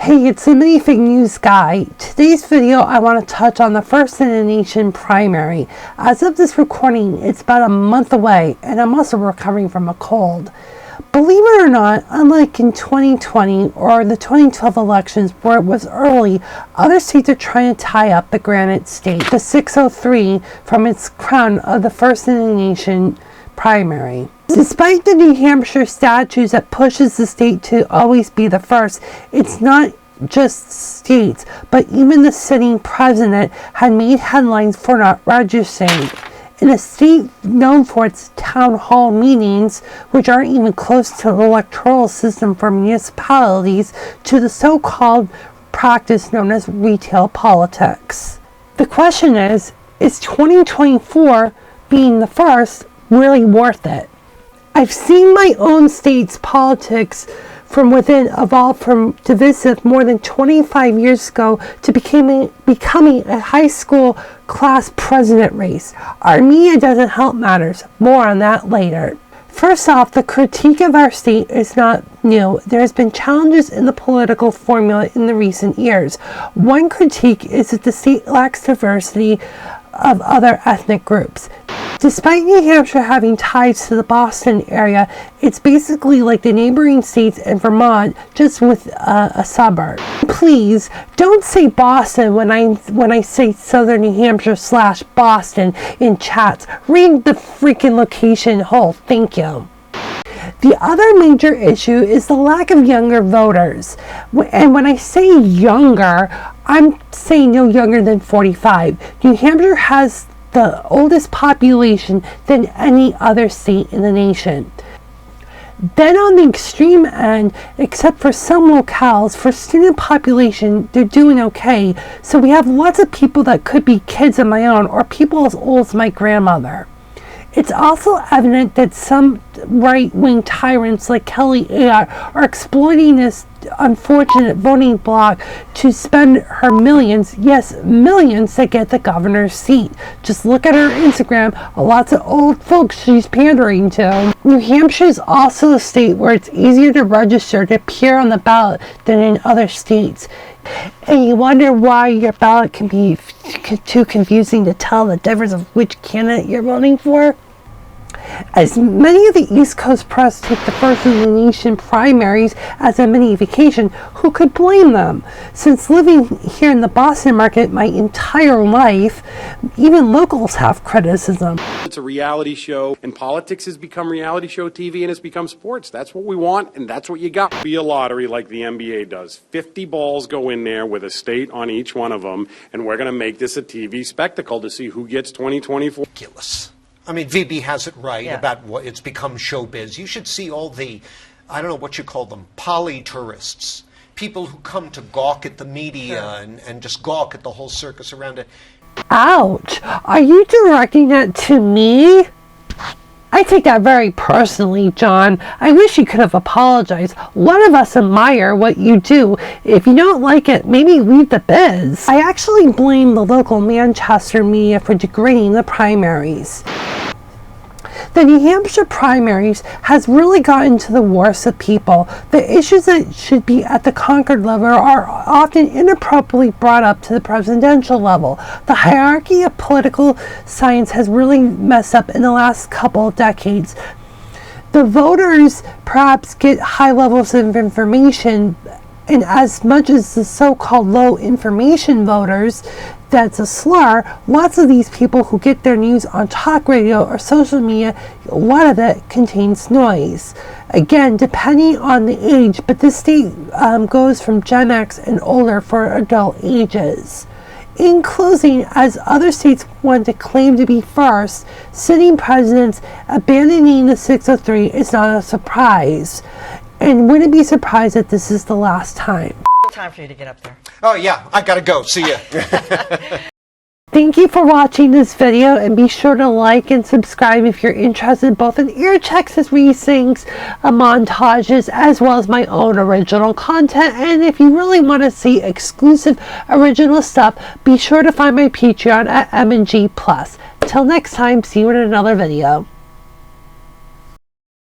Hey, it's the Minifig News Guy. Today's video, I want to touch on the First in the Nation primary. As of this recording, it's about a month away, and I'm also recovering from a cold. Believe it or not, unlike in 2020 or the 2012 elections where it was early, other states are trying to tie up the Granite State, the 603, from its crown of the First in the Nation primary. Despite the New Hampshire statutes that pushes the state to always be the first, it's not just states, but even the sitting president had made headlines for not registering. In a state known for its town hall meetings, which aren't even close to the electoral system for municipalities, to the so-called practice known as retail politics. The question is 2024 being the first really worth it? I've seen my own state's politics from within evolve from divisive more than 25 years ago to becoming a high school class president race. Our media doesn't help matters. More on that later. First off, the critique of our state is not new. There has been challenges in the political formula in the recent years. One critique is that the state lacks diversity of other ethnic groups. Despite New Hampshire having ties to the Boston area, it's basically like the neighboring states and Vermont, just with a suburb. Please don't say Boston when I say Southern New Hampshire / Boston in chats. Read the freaking location whole. Thank you. The other major issue is the lack of younger voters. And when I say younger, I'm saying no younger than 45. New Hampshire has the oldest population than any other state in the nation. Then on the extreme end, except for some locales, for student population, they're doing okay. So we have lots of people that could be kids of my own or people as old as my grandmother. It's also evident that some right-wing tyrants like Kelly Ayotte are exploiting this unfortunate voting bloc to spend her millions, yes, millions, to get the governor's seat. Just look at her Instagram, lots of old folks she's pandering to. New Hampshire is also a state where it's easier to register to appear on the ballot than in other states. And you wonder why your ballot can be too confusing to tell the difference of which candidate you're voting for? As many of the East Coast press take the First in the Nation primaries as a mini vacation, who could blame them? Since living here in the Boston market my entire life, even locals have criticism. It's a reality show, and politics has become reality show TV and it's become sports. That's what we want, and that's what you got. Be a lottery like the NBA does. 50 balls go in there with a state on each one of them, and we're going to make this a TV spectacle to see who gets 2024. Ridiculous. I mean, VB has it right about what it's become showbiz. You should see all the, I don't know what you call them, poly-tourists. People who come to gawk at the media and just gawk at the whole circus around it. Ouch! Are you directing that to me? I take that very personally, John. I wish you could have apologized. One of us admire what you do. If you don't like it, maybe leave the biz. I actually blame the local Manchester media for degrading the primaries. The New Hampshire primaries has really gotten to the worst of people. The issues that should be at the Concord level are often inappropriately brought up to the presidential level. The hierarchy of political science has really messed up in the last couple of decades. The voters perhaps get high levels of information, and as much as the so-called low information voters, that's a slur, lots of these people who get their news on talk radio or social media, a lot of it contains noise. Again, depending on the age, but this state goes from Gen X and older for adult ages. In closing, as other states want to claim to be first, sitting presidents abandoning the 603 is not a surprise. And wouldn't be surprised that this is the last time. Time for you to get up there. Oh yeah, I gotta go. See ya. Thank you for watching this video, and be sure to like and subscribe if you're interested both in ear checks as we sings, montages, as well as my own original content. And if you really want to see exclusive original stuff, be sure to find my Patreon at M&G+. Till next time, see you in another video.